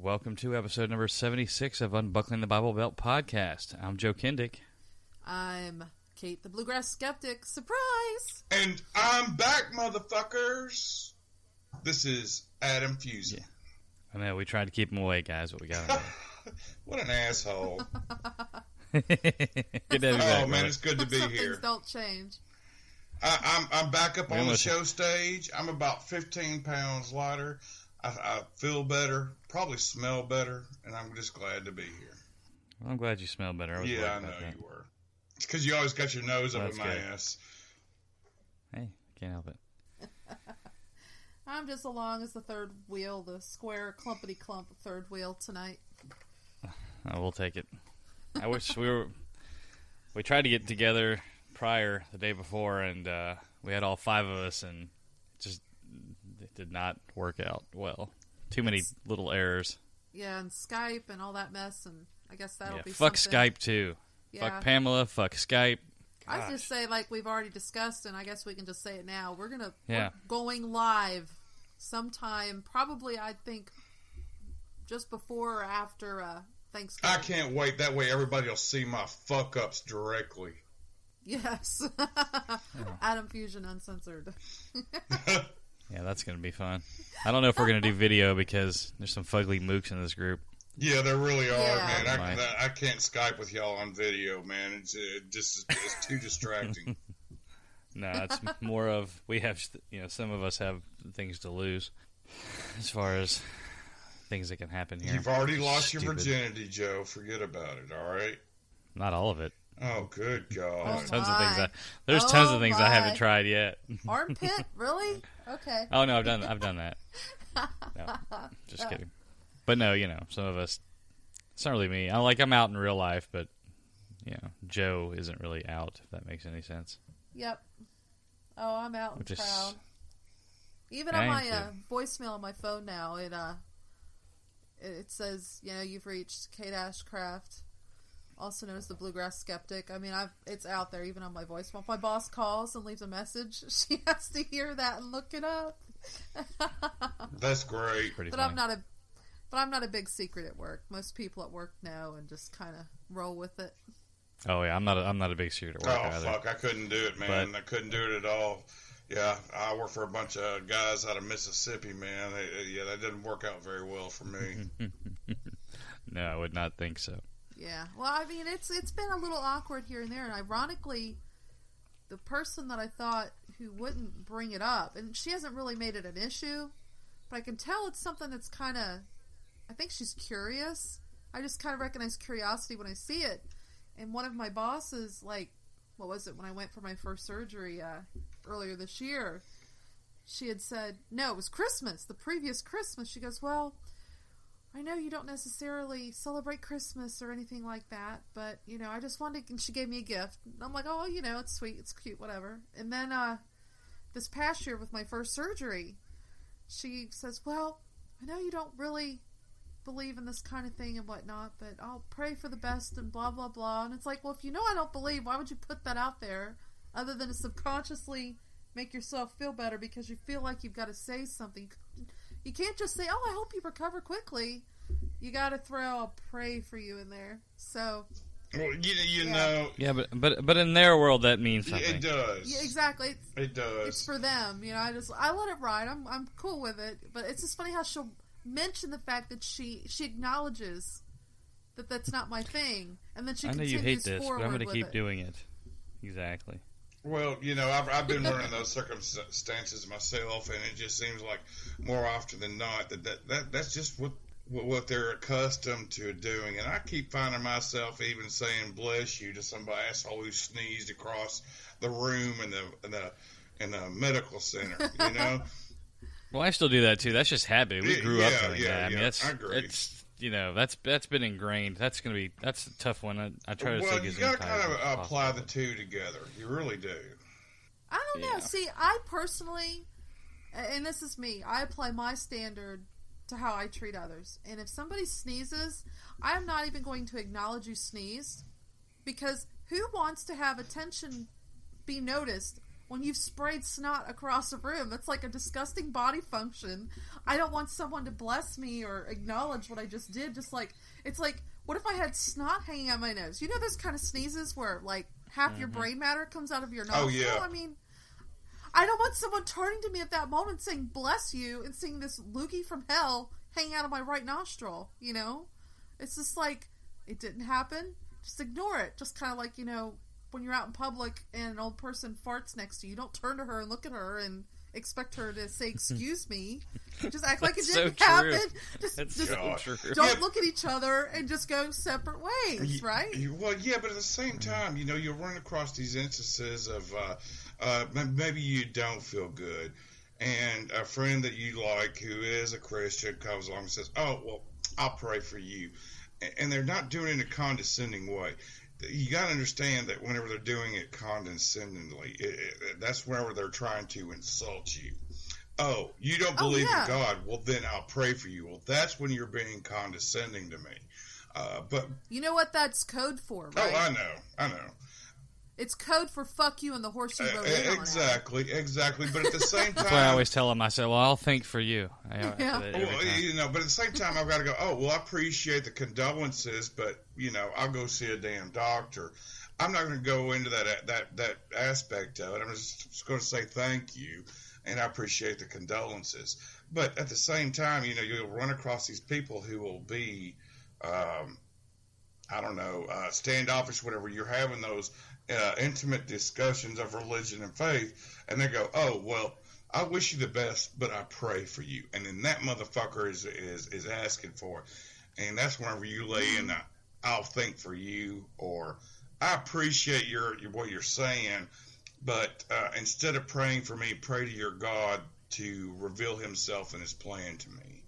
Welcome to episode number 76 of Unbuckling the Bible Belt podcast. I'm Joe Kindick. I'm Kate the Bluegrass Skeptic. Surprise! And I'm back, motherfuckers. This is Adam Fusion. Yeah. I know, we tried to keep him away, guys, but we got him. What an asshole. Good to have you back, man, it's good to be Some here. things don't change. I'm back up on the show stage. I'm about 15 pounds lighter. I feel better, probably smell better, and I'm just glad to be here. Well, I'm glad you smell better. I know you were. It's because you always got your nose up in my ass. Hey, can't help it. I'm just along as the third wheel, the square clumpity clump third wheel tonight. We'll take it. I wish we tried to get together prior, the day before, and we had all five of us, and it did not work out well. Too many little errors. Yeah, and Skype and all that mess, and I guess that'll be fuck something. Skype, too. Yeah. Fuck Pamela, fuck Skype. Gosh. I just say, like we've already discussed, and I guess we can just say it now, we're going live sometime, probably, I think, just before or after Thanksgiving. I can't wait. That way everybody will see my fuck-ups directly. Yes. Adam Fusion Uncensored. Yeah, that's going to be fun. I don't know if we're going to do video because there's some fugly mooks in this group. Yeah, there really are, man. I can't Skype with y'all on video, man. It's too distracting. No, it's more of some of us have things to lose as far as things that can happen here. You've already lost your virginity, Joe. Forget about it, all right? Not all of it. Oh, good God. There's tons of things I haven't tried yet. Armpit? Really? Okay. Oh, no, I've done that. No, just kidding. But no, some of us, it's not really me. I'm out in real life, but, Joe isn't really out, if that makes any sense. Yep. Oh, I'm out and proud. Even on my voicemail on my phone now, it says, you've reached Kate Ashcraft, also known as the Bluegrass Skeptic. I mean, it's out there even on my voicemail. If my boss calls and leaves a message, she has to hear that and look it up. That's great. Pretty but funny. I'm not a big secret at work. Most people at work know and just kind of roll with it. Oh yeah, I'm not a big secret at work either. Fuck, I couldn't do it, man. I couldn't do it at all. Yeah, I work for a bunch of guys out of Mississippi, man. That didn't work out very well for me. No, I would not think so. Yeah, well, I mean, it's been a little awkward here and there, and ironically, the person that I thought who wouldn't bring it up, and she hasn't really made it an issue, but I can tell it's something that's kind of, I think she's curious. I just kind of recognize curiosity when I see it. And one of my bosses, when I went for my first surgery earlier this year, she had said, no, it was Christmas, the previous Christmas. She goes, well, I know you don't necessarily celebrate Christmas or anything like that, but, I just wanted, and she gave me a gift. And I'm like, oh, it's sweet, it's cute, whatever. And then this past year with my first surgery, she says, well, I know you don't really believe in this kind of thing and whatnot, but I'll pray for the best and blah, blah, blah. And it's like, well, if you know I don't believe, why would you put that out there other than to subconsciously make yourself feel better because you feel like you've got to say something? You can't just say, oh, I hope you recover quickly. You got to throw I'll pray for you in there. So, well, you know. Yeah, but in their world that means something. It does. Yeah, exactly. It does. It's for them. I let it ride. I'm cool with it. But it's just funny how she'll mention the fact that she acknowledges that that's not my thing, and then she continues forward. I know you hate this, but I'm going to keep doing it. Exactly. Well, I've been running those circumstances myself, and it just seems like more often than not that's just what they're accustomed to doing. And I keep finding myself even saying "bless you" to some asshole who sneezed across the room in the medical center. Well, I still do that too. That's just habit. We grew up doing that. I mean, I agree. it's that's been ingrained. That's a tough one. I try to well, take you as got to kind kind of of apply the two together. You really do. I don't know. See, I personally, and this is me, I apply my standard to how I treat others. And if somebody sneezes, I'm not even going to acknowledge you sneezed, because who wants to have attention be noticed when you've sprayed snot across a room? That's like a disgusting body function. I don't want someone to bless me or acknowledge what I just did. Just like, it's like, what if I had snot hanging out my nose? You know those kind of sneezes where like half your brain matter comes out of your nostril? Oh, yeah. I mean, I don't want someone turning to me at that moment saying bless you and seeing this loogie from hell hanging out of my right nostril, you know? It's just like, it didn't happen. Just ignore it. Just kind of like, you know, when you're out in public and an old person farts next to you, don't turn to her and look at her and expect her to say excuse me. Just act like it didn't happen. Just don't look at each other and just go separate ways, right? Well, yeah, but at the same time, you know, you'll run across these instances of maybe you don't feel good, and a friend that you like who is a Christian comes along and says, oh, well, I'll pray for you. And they're not doing it in a condescending way. You got to understand that whenever they're doing it condescendingly, that's whenever they're trying to insult you. Oh, you don't believe in God? Well, then I'll pray for you. Well, that's when you're being condescending to me. But you know what that's code for, right? Oh, I know. It's code for fuck you and the horse you rode in on. Exactly. But at the same time... That's why I always tell them, I say, well, I'll think for you. Yeah. Well, you know, but at the same time, I've got to go, oh, well, I appreciate the condolences, but, you know, I'll go see a damn doctor. I'm not going to go into that aspect of it. I'm just going to say thank you, and I appreciate the condolences. But at the same time, you know, you'll run across these people who will be, standoffish, whatever. You're having those intimate discussions of religion and faith, and they go, oh, well, I wish you the best, but I pray for you. And then that motherfucker is asking for it. And that's whenever you lay in I'll think for you, or I appreciate what you're saying, but instead of praying for me, pray to your God to reveal himself and his plan to me.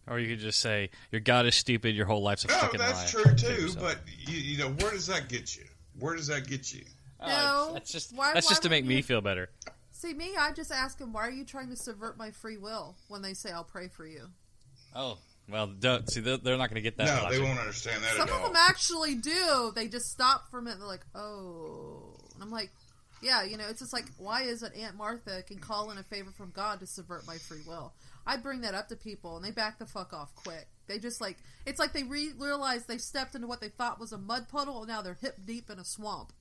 Or you could just say, your God is stupid, your whole life's a fucking lie. No, that's true, too, but, you know, where does that get you? No. That's just to make me feel better. See, me, I just ask them, why are you trying to subvert my free will when they say, I'll pray for you? Oh, well, see, they're not going to get that. No, logic. they won't understand that Some at all. of them actually do. They just stop for a minute and they're like, oh. And I'm like, yeah, you know, it's just like, why is it Aunt Martha can call in a favor from God to subvert my free will? I bring that up to people, and they back the fuck off quick. They just like, it's like they realize they stepped into what they thought was a mud puddle, and now they're hip deep in a swamp.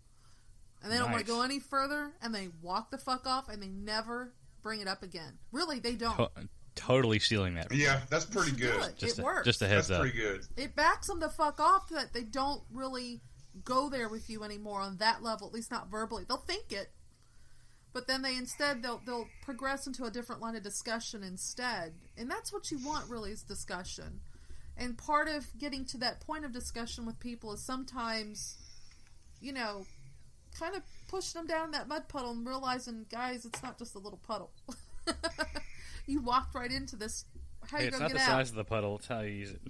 And they don't want to go any further, and they walk the fuck off, and they never bring it up again. Really, they don't. Totally stealing that. Yeah, that's pretty good. It works. Just a heads up. That's pretty good. It backs them the fuck off that they don't really go there with you anymore on that level, at least not verbally. They'll think it, but then they'll progress into a different line of discussion instead. And that's what you want, really, is discussion. And part of getting to that point of discussion with people is sometimes, you know, kind of pushing them down that mud puddle and realizing, guys, it's not just a little puddle. You walked right into this. How you gonna get out? It's not the size of the puddle, it's how you use it.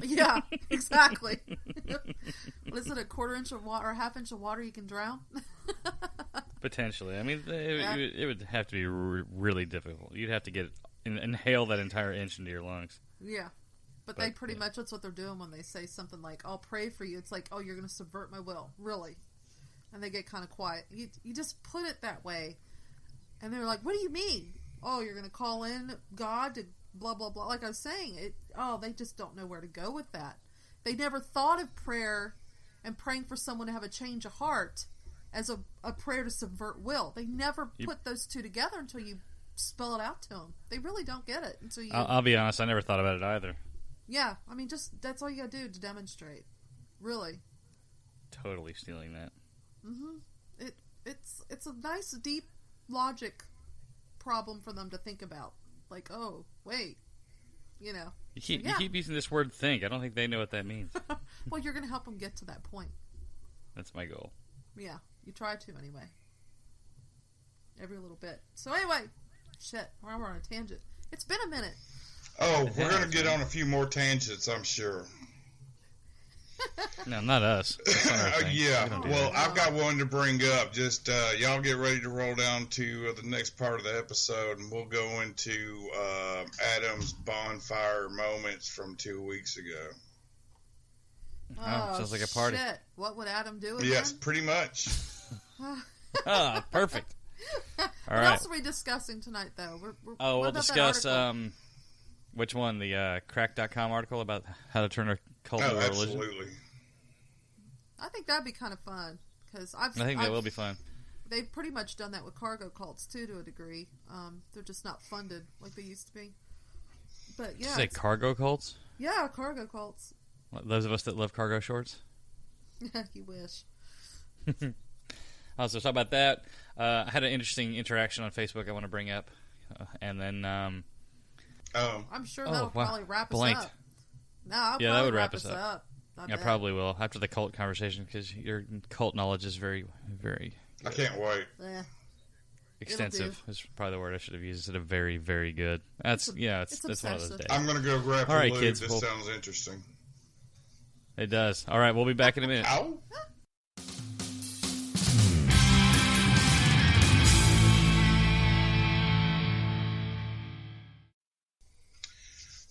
Yeah, exactly. What is it, a quarter inch of water or a half inch of water you can drown? Potentially. I mean, it would have to be really difficult. You'd have to inhale that entire inch into your lungs. Yeah. But they pretty much, that's what they're doing when they say something like, I'll pray for you. It's like, oh, you're going to subvert my will. Really? And they get kind of quiet. You just put it that way. And they're like, what do you mean? Oh, you're going to call in God to blah, blah, blah. Like I was saying, they just don't know where to go with that. They never thought of prayer and praying for someone to have a change of heart as a prayer to subvert will. They never put those two together until you spell it out to them. They really don't get it until you... I'll be honest, I never thought about it either. Yeah, I mean, just that's all you gotta do to demonstrate. Really. Totally stealing that. Mm-hmm. It's a nice, deep logic problem for them to think about. Like, oh, wait, you know. You keep using this word think. I don't think they know what that means. Well, you're going to help them get to that point. That's my goal. Yeah, you try to anyway. Every little bit. So anyway, shit, we're on a tangent. It's been a minute. Oh, we're going to get on a few more tangents, I'm sure. No, not us. That's not our thing. Yeah, well, that. I've got one to bring up. Just y'all get ready to roll down to the next part of the episode, and we'll go into Adam's bonfire moments from 2 weeks ago. Oh, sounds like a party. Shit. What would Adam do again? Yes, pretty much. Perfect. All what right. else are we discussing tonight, though? We'll discuss which one? The crack.com article about how to turn a cult into a religion? Absolutely. I think that'd be kind of fun. Because I think that will be fun. They've pretty much done that with cargo cults, too, to a degree. They're just not funded like they used to be. But, yeah. Did you say cargo cults? Yeah, cargo cults. Those of us that love cargo shorts? You wish. So talk about that. I had an interesting interaction on Facebook I want to bring up. And then... I'm sure that'll probably wrap us up. No, that would wrap us up. I probably will, after the cult conversation, because your cult knowledge is very, very... I can't wait. Extensive is probably the word I should have used instead of very, very good. It's one of those days. I'm going to go grab All right, lube. kids, This sounds interesting. It does. All right, we'll be back in a minute. Ow.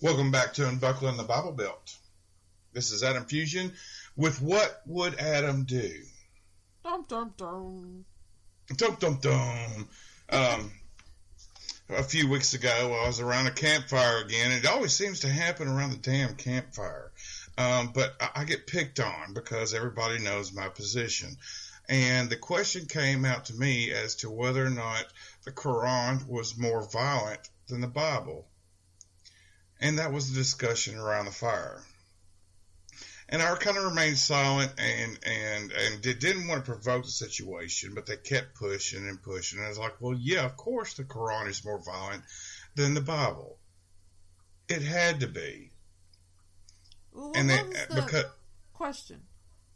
Welcome back to Unbuckling the Bible Belt. This is Adam Fusion with What Would Adam Do? Dum, dum, dum. Dum, dum, dum. A few weeks ago, I was around a campfire again. It always seems to happen around the damn campfire. But I get picked on because everybody knows my position. And the question came out to me as to whether or not the Quran was more violent than the Bible. And that was the discussion around the fire. And I kind of remained silent and didn't want to provoke the situation, but they kept pushing and pushing. And I was like, well, yeah, of course the Quran is more violent than the Bible. It had to be. Well, and question?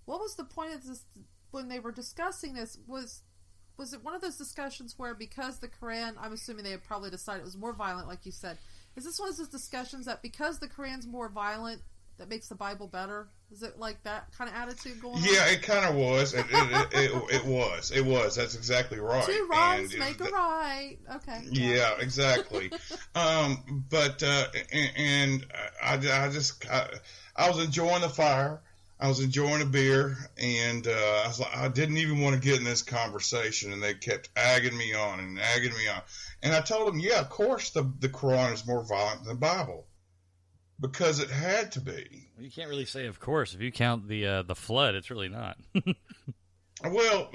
What was the point of this when they were discussing this? Was it one of those discussions where because the Quran, I'm assuming they had probably decided it was more violent, like you said. Is this one of those discussions that because the Quran's more violent, that makes the Bible better? Is it like that kind of attitude going on? Yeah, it kind of was. It was. That's exactly right. Two wrongs make a right. Okay. Yeah, exactly. I was enjoying the fire. I was enjoying a beer, and I didn't even want to get in this conversation, and they kept egging me on. And I told them, yeah, of course the Quran is more violent than the Bible. Because it had to be. You can't really say, of course. If you count the flood, it's really not. Well,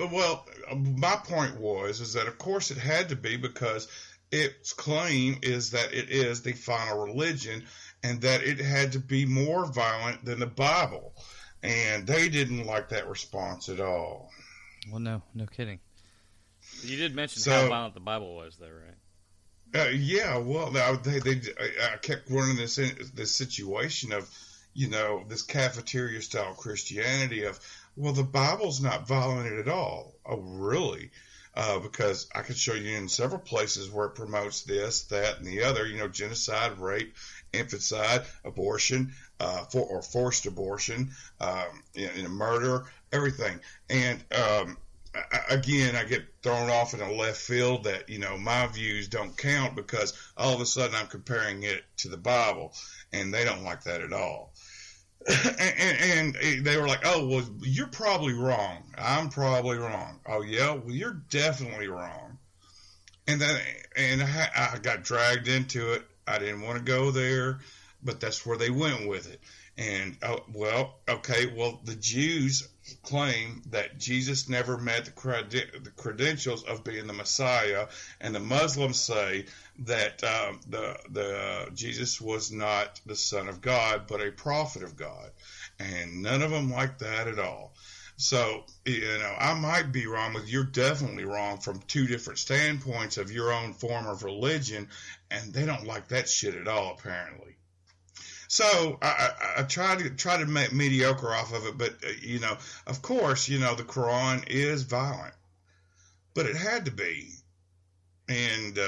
my point is that of course it had to be because its claim is that it is the final religion and that it had to be more violent than the Bible. And they didn't like that response at all. Well, no kidding. You did mention how violent the Bible was, though, right? Yeah, well, I kept running this situation of, this cafeteria style Christianity of, well, the Bible's not violent at all. Oh, really? Because I could show you in several places where it promotes this, that, and the other. Genocide, rape, infanticide, abortion, or forced abortion, murder, everything, and again, I get thrown off in a left field that, my views don't count because all of a sudden I'm comparing it to the Bible, and they don't like that at all. and they were like, oh, well, you're probably wrong. I'm probably wrong. Oh, yeah? Well, you're definitely wrong. And I got dragged into it. I didn't want to go there, but that's where they went with it. And, the Jews claim that Jesus never met the credentials of being the Messiah, and the Muslims say that the Jesus was not the Son of God, but a prophet of God. And none of them like that at all. So, I might be wrong, but you're definitely wrong from two different standpoints of your own form of religion, and they don't like that shit at all, apparently. So I try to make mediocre off of it, but of course, the Quran is violent, but it had to be, and